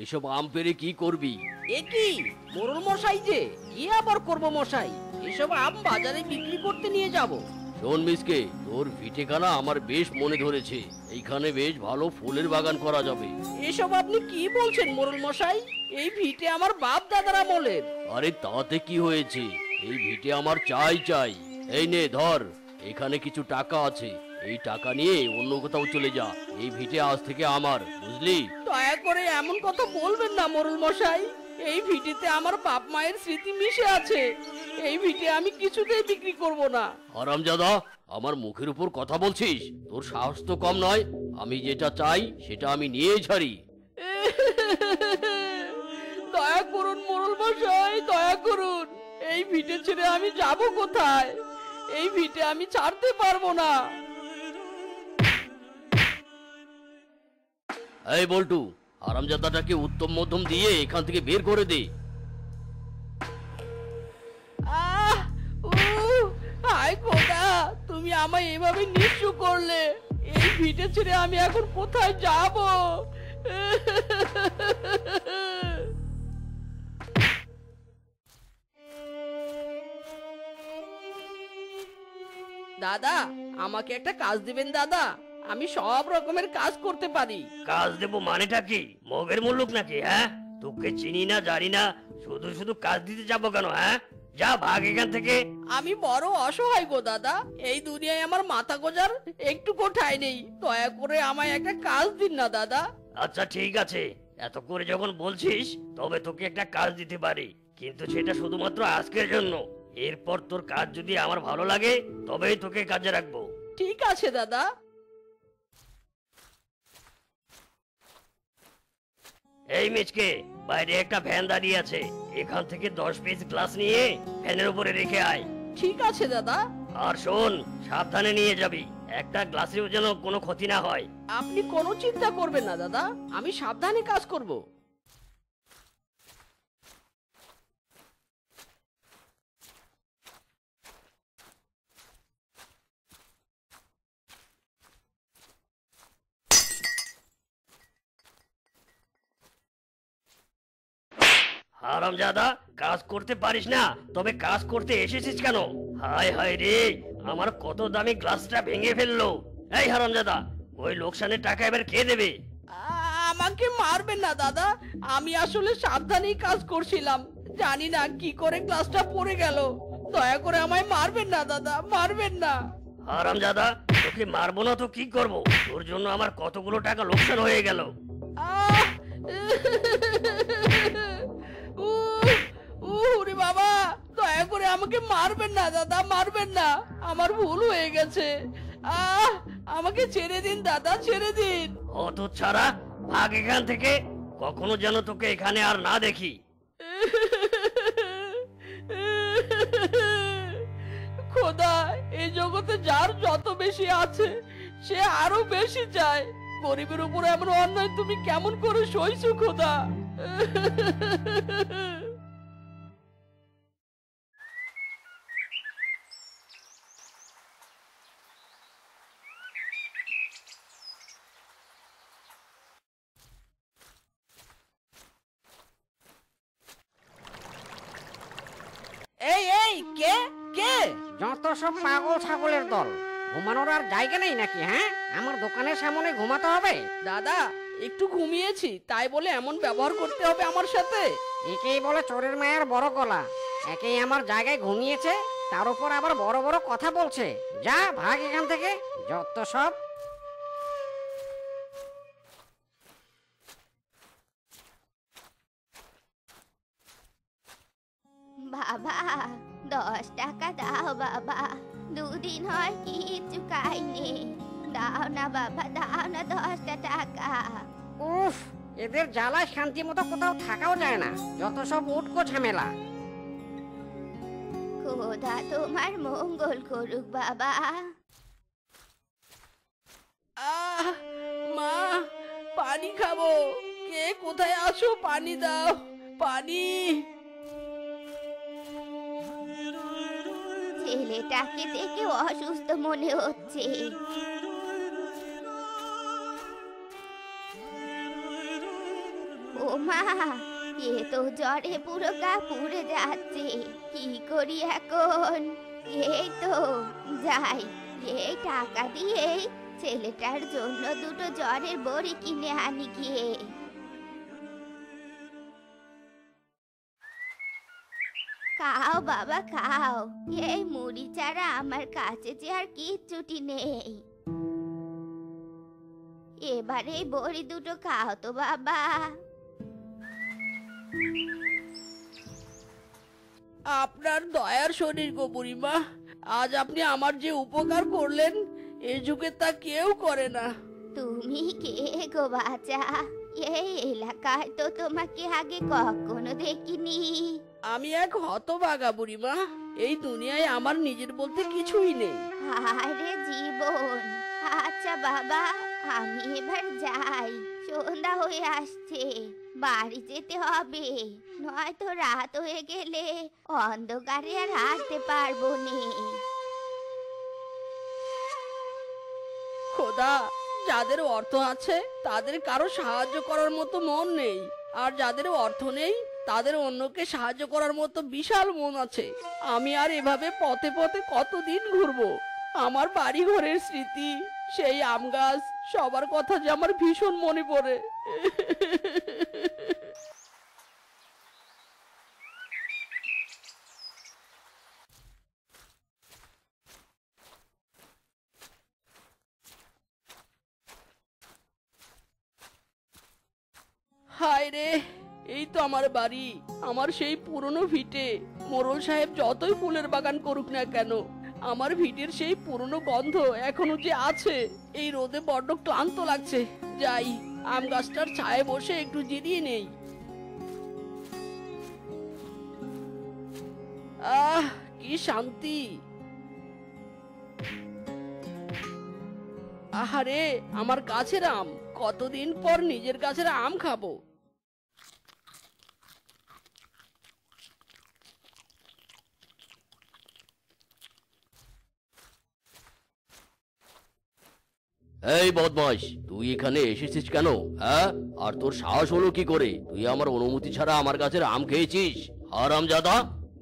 এসব আম পেরে কি করবি? এ কি মোরল মশাই যে, কি আবার করব মশাই? এসব আম বাজারে বিক্রি করতে নিয়ে যাব। শোন মিচকে, তোর ভিটেখানা আমার বেশ মনে ধরেছে। এইখানে বেশ ভালো ফুলের বাগান করা যাবে। এসব আপনি কি বলছেন মোরল মশাই? এই ভিটে আমার বাপ দাদার আমলের। আরে তাতে কি হয়েছে? এই ভিটে আমার চাই চাই। এই নে ধর, এখানে কিছু টাকা আছে। এই টাকা নিয়ে অন্য কোথাও চলে যা। এই ভিটে আজ থেকে আমার, বুঝলি? দয়া করে এমন কথা বলবেন না মোরল মশাই। এই ভিটেতে আমার বাপ মায়ের স্মৃতি মিশে আছে। এই ভিটে আমি কিছুতেই বিক্রি করব না। হারামজাদা, আমার মুখের উপর কথা বলছিস? তোর সাহস তো কম নয়। আমি যেটা চাই সেটা আমি নিয়েই ছাড়ি। দয়া করুন মোরল মশাই, দয়া করুন। এই ভিটে ছেড়ে আমি যাব কোথায়? এই ভিটে আমি ছাড়তে পারবো না। এই বল্টু, হারামজাদাটাকে উত্তম মধ্যম দিয়ে এখান থেকে বের করে দে। আহ, হায় খোদা, তুমি আমায় এভাবে নিঃস্ব করলে। এই ভিটে ছেড়ে আমি এখন কোথায় যাব? দাদা, আমাকে একটা কাজ দিবেন দাদা। আমি সব রকমের কাজ করতে পারি। কাজ দেবো মানেটা কি? মগের মুল্লুক নাকি? হ্যাঁ, তোকে চিনি না জানি না, শুধু শুধু কাজ দিতে যাবো কেন? হ্যাঁ, যা ভাগ এখান থেকে। আমি বড় অসহায় গো দাদা। এই দুনিয়ায় আমার মাথা গোজার একটু কোঠায় নেই। দয়া করে আমায় একটা কাজ দিন না দাদা। আচ্ছা ঠিক আছে, এত করে যখন বলছিস তবে তোকে একটা কাজ দিতে পারি, কিন্তু সেটা শুধুমাত্র আজকের জন্য। এরপর তোর কাজ যদি আমার ভালো লাগে তবেই তোকে কাজে রাখবো। ঠিক আছে দাদা। এই মিচকে, বাইরে একটা ভ্যান দাঁড়িয়ে আছে, এখান থেকে 10 পিস গ্লাস নিয়ে ফ্যানের উপরে রেখে আয়। ঠিক আছে দাদা। আর শোন, সাবধানে নিয়ে যাবি। একটা গ্লাসেও যেন কোনো ক্ষতি না হয়। আপনি কোনো চিন্তা করবেন না দাদা, আমি সাবধানে কাজ করব। হারামজাদা, কাজ করতে পারিস না, তবে কাজ করতে এসেছিস কেন? হায় হায় রে, আমার কত দামি গ্লাসটা ভেঙে ফেললো। এই হারামজাদা, ওই লোকসানের টাকা এবার কে দেবে? আমাকে মারবেন না দাদা, আমি আসলে সাবধানেই কাজ করছিলাম, জানি না কি করে গ্লাসটা পড়ে গেল। দয়া করে আমায় মারবেন না দাদা, মারবেন না। হারামজাদা, তোকে মারবো না তো কি করব? তোর জন্য আমার কতগুলো টাকা লোকসান হয়ে গেল। আহ! ওরে বাবা, দয়া করে আমাকে মারবেন না দাদা, মারবেন না, আমার ভুল হয়ে গেছে। আমাকে ছেড়ে দিন দাদা, ছেড়ে দিন। অত ছাড়া, ভাগ এখান থেকে, কখনো যেন তোকে এখানে আর না দেখি। খোদা, এই জগতে যার যত বেশি আছে সে আরো বেশি চায়। গরিবের উপরে এমন অন্যায় তুমি কেমন করে সইছো খোদা? এই এই, কে কে? যত সব পাগল ছাগলের দল, ঘুমানোর আর জায়গা নেই নাকি? হ্যাঁ, আমার দোকানের সামনে ঘুমাতে হবে? দাদা, একটু ঘুমিয়েছি, তাই বলে এমন ব্যবহার করতে হবে আমার সাথে? একেই বলে চোরের মায়ের বড় গলা। একেই আমার জায়গায় ঘুমিয়েছে, তার উপর আবার বড় বড় কথা বলছে। যা, ভাগ এখান থেকে, যত সব। বাবা, 10 টাকা দাও বাবা, দুদিন হয় কিচ্ছু খাইনি। দাও না বাবা, দাও না 10টা টাকা। উফ, এদের জ্বালায় শান্তি মতো কোথাও থাকাও যায় না, যত সব উটকো ঝামেলা। খোদা তোমার মঙ্গল করুক বাবা। মা, পানি খাবো। কে কোথায় আছো? পানি দাও, পানি। ছেলেটাকে দেখে অসুস্থ মনে হচ্ছে। ও মা, এ তো জ্বরে পুরো গা পুড়ে যাচ্ছে, কি করি এখন? এই তো যাই, এই টাকা দিয়ে ছেলেটার জন্য দুটো জ্বরের বড়ি কিনে আনি গিয়ে। খাও বাবা খাও, এই মুড়ি ছাড়া আমার কাছে যে আর কিচ্ছুটি নেই। এবারে এই বড়ি দুটো খাও তো বাবা। আপনার দয়ার শরীর গো বুড়িমা, আজ আপনি আমার যে উপকার করলেন, এ যুগে তা কেউ করে না। তুমি কে গো বাচ্চা? এই এলাকায় তো তোমাকে আগে কখনো দেখিনি। আমি এক হতভাগা বুড়িমা, এই দুনিয়ায় আমার নিজের বলতে কিছুই নেই। আরে জীবন, আচ্ছা বাবা, আমি এবার যাই, সন্ধ্যা হয়ে আসছে, বাড়ি যেতে হবে, নয়তো রাত হয়ে গেলে অন্ধকারে আর হাঁটতে পারবো নে। খোদা, যাদের অর্থ আছে তাদের কারো সাহায্য করার মতো মন নেই, আর যাদের অর্থ নেই তাদের অন্যকে সাহায্য করার মতো বিশাল মন আছে। আমি আর এভাবে পথে পথে কতদিন ঘুরবো? আমার বাড়ি ঘরের স্মৃতি, সেই আম গাছ, সবার কথা যে আমার ভীষণ মনে পড়ে। হায় রে, এই তো আমার বাড়ি, আমার সেই পুরনো ভিটে। মোড়ল সাহেব যতই ফুলের বাগান করুক না কেন, আমার ভিটের সেই পুরনো গন্ধ এখনো যে আছে। এই রোদে বড্ড ক্লান্ত লাগছে, যাই আম গাছটার ছায়ে বসে একটু জিরিয়ে নেই। কি শান্তি! আহারে, আমার গাছের আম, কতদিন পর নিজের গাছের আম খাবো। এই বদমাস, তুই এখানে এসেছিস কেন? হ্যাঁ, আর তোর সাহস হলো কি করে? তুই আমার অনুমতি ছাড়া আমার গাছের আম খেয়েছিস, হারামজাদা!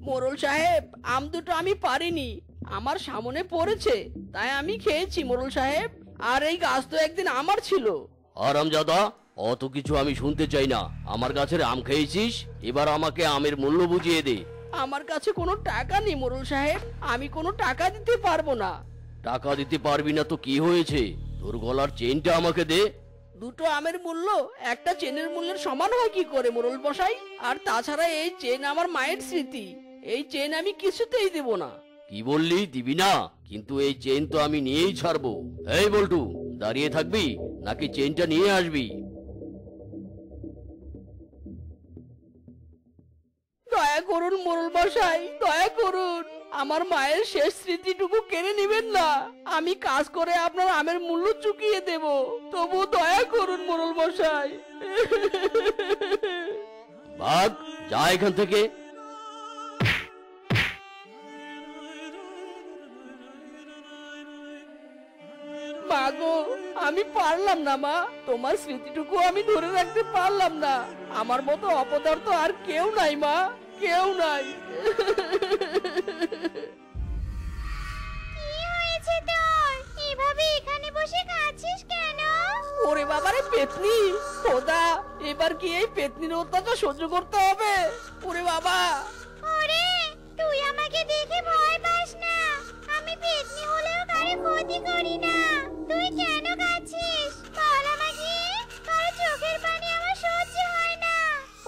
মোরল সাহেব, আম দুটো আমি পারিনি, আমার সামনে পড়েছে, তাই আমি খেয়েছি মোরল সাহেব। আর এই গাছ তো একদিন আমার ছিল। হারামজাদা, অত কিছু আমি শুনতে চাই না। আমার গাছের আম খেয়েছিস, এবার আমাকে আমের মূল্য বুঝিয়ে দে। আমার কাছে কোনো টাকা নেই মোরল সাহেব, আমি কোনো টাকা দিতে পারবো না। টাকা দিতে পারবি না তো কি হয়েছে? তোর গলার চেইনটা আমাকে দে। দুটো আমের মূল্য একটা চেনের মূল্যের সমান হয় কি করে মোরল মশাই? আর তাছাড়া এই চেন আমার মায়ের স্মৃতি, এই চেন আমি কিছুতেই দেব না। কি বললি, দিবি না? কিন্তু এই চেন তো আমি নিয়েই ছাড়বো। এই বল্টু, দাঁড়িয়ে থাকবি নাকি চেনটা নিয়ে আসবি? দয়া করুন মোরল মশাই, দয়া করুন, আমার মায়ের শেষ স্মৃতিটুকু কেড়ে নেবেন না। আমি কাজ করে আপনার আমের মূল্য চুকিয়ে দেব, তবু দয়া করুন মোরল মশাই। ভাগ, যা এখান থেকে। মা গো, আমি পারলাম না মা, তোমার স্মৃতিটুকু আমি ধরে রাখতে পারলাম না। আমার মতো অপদার্থ আর কেউ নাই মা, কেউ নাই। কি হয়েছে তোর? এভাবে এখানে বসে কাঁদছিস কেন? ওরে বাবারে পেতনি, খোদা, এবার কি এই পেতনির অত্যাচার সহ্য করতে হবে? ওরে বাবা! ওরে, তুই আমাকে দেখে ভয় পাস না, আমি পেতনি হলেও কারো ক্ষতি করি না। তুই কেন কাঁদছিস বল আমাকে, তোর চোখের পানি আমার সহ্য হয় না।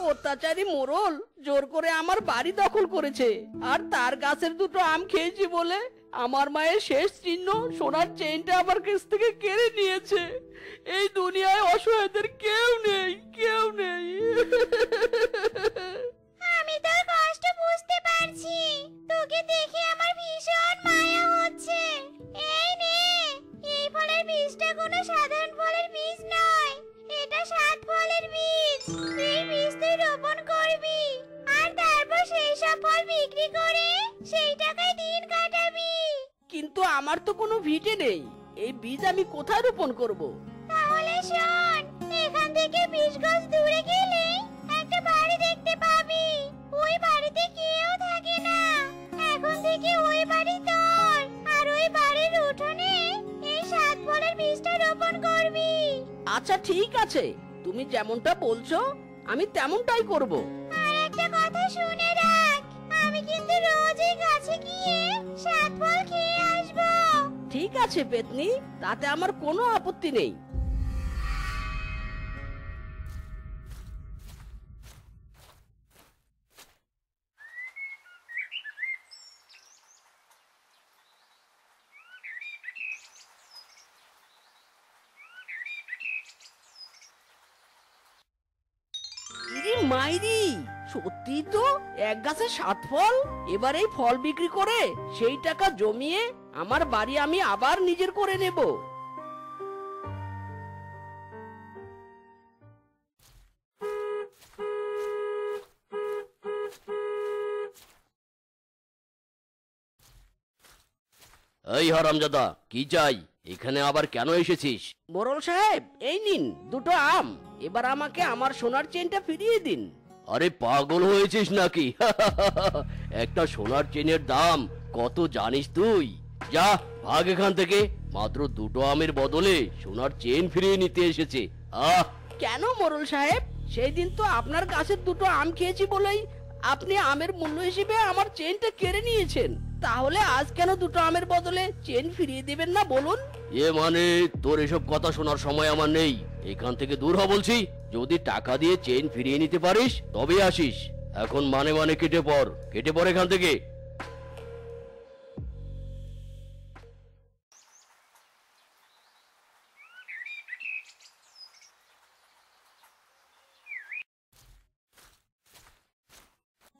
অত্যাচারী মোরল জোর করে আমার বাড়ি দখল করেছে, আর তার গাছের দুটো আম খেয়েছি বলে আমার মায়ের শেষ চিহ্ন সোনার চেইনটা আমার কাছ থেকে কেড়ে নিয়েছে। এই দুনিয়ায় অসহায়দের কেউ নেই, কেউ নেই। আমি তোর কষ্ট বুঝতে পারছি, তোকে দেখে আমার ভীষণ মায়া হচ্ছে। এই নে, এই ফলের বীজটা কোনো সাধারণ ফলের বীজ নয়, এটা 7 ফলের বীজ। এই বীজ তুই রোপণ করবি, আর তারপর সেই সব ফল বিক্রি করে সেই টাকায় দিন কাটাবি। কিন্তু আমার তো কোনো ভিটে নেই, এই বীজ আমি কোথায় রোপণ করব? তাহলে শোন, এখান থেকে 20 গজ দূরে গেলে একটা বাড়ি দেখতে পাবি। ওই বাড়িতে কেউ থাকে না। এখন থেকে ওই বাড়ি তোর, আর ওই বাড়ির উঠোনে এই 7 ফলের বীজটা রোপণ করবি। আচ্ছা ঠিক আছে, তুমি যেমনটা বলছো আমি তেমনটাই করব। আর একটা কথা শুনে রাখ, আমি কিন্তু রোজ এই গাছে গিয়ে 7 ফল খেয়ে আসবো। ঠিক আছে পেতনি, তাতে আমার কোনো আপত্তি নেই। ইরে মাইরি, সত্যি তো এক গাছে 7 ফল। এবার এই ফল বিক্রি করে সেই টাকা জমিয়ে আমার বাড়ি আমি আবার নিজের করে নেব। এই হারামজাদা, কি চাই? এখানে আবার কেন এসেছিস? মোরল সাহেব, এই নিন দুটো আম, এবার আমাকে আমার সোনার চেনটা ফিরিয়ে দিন। আরে পাগল হয়েছিস নাকি? একটা সোনার চেনের দাম কত জানিস তুই? যা, ভাগ এখান থেকে। মাত্র দুটো আমের বদলে সোনার চেন ফিরিয়ে নিতে এসেছে। আহ! কেন মোরল সাহেব, সেই দিন তো আপনার গাছের দুটো আম খেয়েছি বলেই আপনি আমের মূল্য হিসেবে আমার চেনটা কেড়ে নিয়েছেন। তাহলে আজ কেন দুটো আমের বদলে চেন ফিরিয়ে দেবেন না বলুন? মানে তোর এসব কথা শোনার সময় আমার নেই। এখান থেকে দূর হ বলছি। যদি টাকা দিয়ে চেন ফিরিয়ে নিতে পারিস তবে আসিস। এখন মানে কেটে পড় এখান থেকে।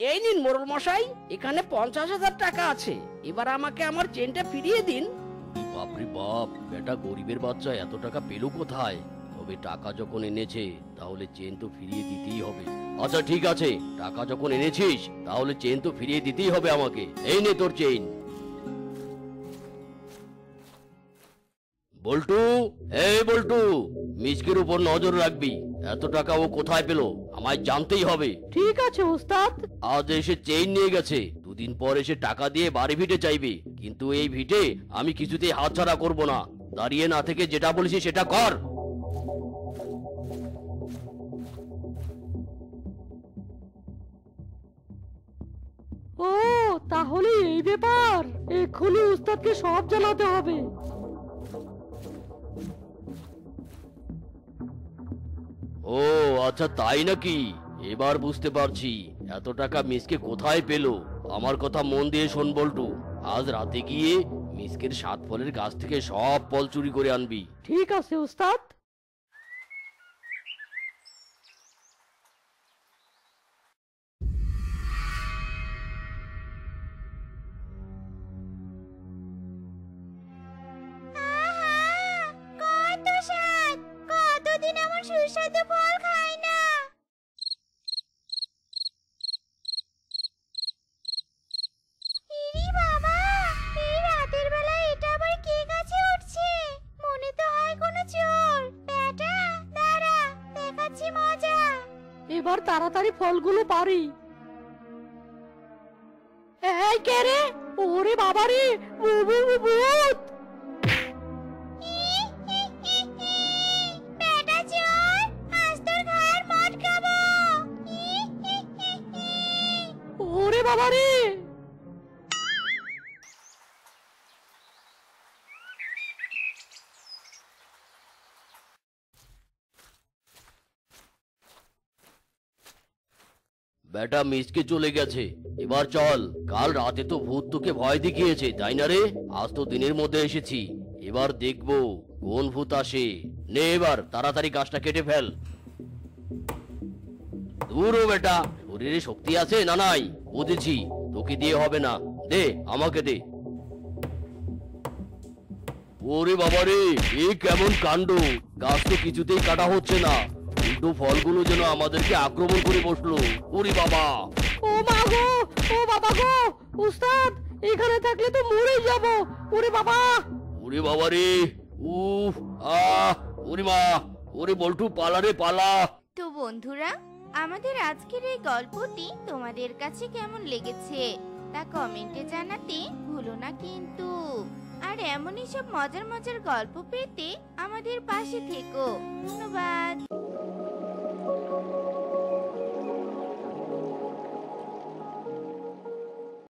এই নিন মোরল মশাই, এখানে 50,000 টাকা আছে, এবার আমাকে আমার চেনটা ফিরিয়ে দিন। ওরে বাপ, বেটা গরিবের বাচ্চা এত টাকা পেলো কোথায়? তবে টাকা যখন এনেছে তাহলে চেন তো ফিরিয়ে দিতেই হবে। আচ্ছা ঠিক আছে, টাকা যখন এনেছিস তাহলে চেন তো ফিরিয়ে দিতেই হবে আমাকে। এই নে তোর চেন। বল্টু, এই বল্টু, মিসকের উপর নজর রাখবি। এত টাকা ও কোথায় পেলো আমায় জানতেই হবে। ঠিক আছে ওস্তাদ। আজ এসে চেইন নিয়ে গেছে, দুদিন পর এসে টাকা দিয়ে বাড়ি ভিটে চাইবে, কিন্তু এই ভিটে আমি কিছুতেই হাতছাড়া করব না। দাঁড়িয়ে না থেকে যেটা বলেছি সেটা কর। ও তাহলে এই ব্যাপার, এক্ষুনি উস্তাদকে সব জানাতে হবে। ও আচ্ছা তাই নাকি, এবার বুঝতে পারছি এত টাকা মিসকে কোথায় পেলো। আমার কথা মন দিয়ে শোন বল্টু, আজ রাতে গিয়ে মিসকের 7 ফলের গাছ থেকে সব ফল চুরি করে আনবি। ঠিক আছে উস্তাদ। কত স্বাদ, কতদিন আমার সুস্বাদু ফল খাই না। ইরি বাবা, এই রাতের বেলা এটা আবার কে গাছে উঠছে? মনে তো হয় কোনো চোর। বেটা দাঁড়া, দেখাচ্ছি মজা। এবার তাড়াতাড়ি ফলগুলো পারি। এই কে রে? ওরে বাবা রে, ভূত! বেটা চোর, আজ তোর ঘাড় মটকাবো। ওরে বাবা রে! বেটা মিসকে চলে গেছে, এবার চল। কাল রাতে তো ভূত তোকে ভয় দেখিয়েছে তাই না রে? আজ তো দিনের মধ্যে এসেছি, এবার দেখবো কোন ভূত আসে। নে এবার তাড়াতাড়ি গাছটা কেটে ফেল। দূর ও বেটা, শরীরে শক্তি আছে না নাই? বুঝেছি, তোকে দিয়ে হবে না, দে আমাকে দে। ওরে বাবা রে, এ কেমন কাণ্ড! গাছ তো কিছুতেই কাটা হচ্ছে না, উল্টো ফলগুলো যেন আমাদেরকে আক্রমণ করে বসলো। ওরে বাবা! ও মা গো, ও বাবা গো! উস্তাদ, এখানে থাকলে তো মরেই যাব। ওরে বাবা! ওরে বাবা রে, উফ, আহ, ওরে মা, ওরে বল্টু পালা রে পালা। তো বন্ধুরা, আমাদের আজকের এই গল্পটি তোমাদের কাছে কেমন লেগেছে তা কমেন্টে জানাতে ভুলো না কিন্তু। আর এমনই সব মজার মজার গল্প পেতে আমাদের পাশে থেকো। ধন্যবাদ।